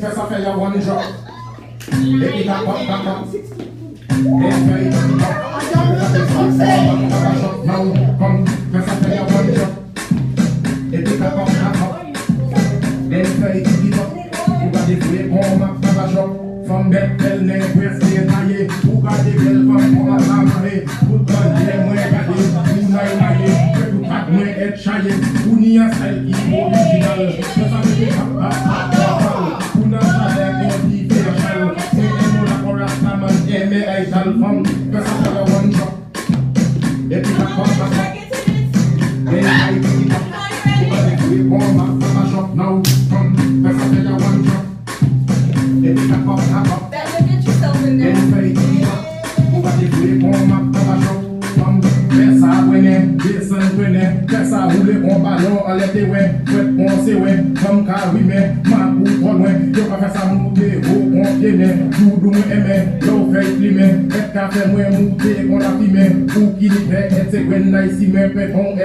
Fais ça faire one drop. Et puis back up. Then fais now come. Fais ça faire one drop. Et puis back up. Then fais it up. Ou got the flip on my papa shop. From that bell name, we're staying high. Who got the bell from my family? Who got the them where got it? Who nine high? Where to pack my head shy? Who near style original? Just a bit who not shall go deep in a shell? Say them all a chorus man, me I shall from. Cause I tell you one drop. If you back up. Then I pick it up. Who got the flip on my papa shop now? Come, cause I tell you one drop. If you back up. Better get yourself in there. Then fais it up. Who got the flip on my papa shop? Come, fais ça winner, descend winner. Fais ça rouler en ballon, en l'été ouais. Fouette on sait ouais, comme car oui mais ma pour trop loin. Yo pas faire ça monter, au confiné. Tout nous aimer, yo fait climer. Et café moi monter, on a filmé. Pour qui l'y fait, et c'est when I see me fait on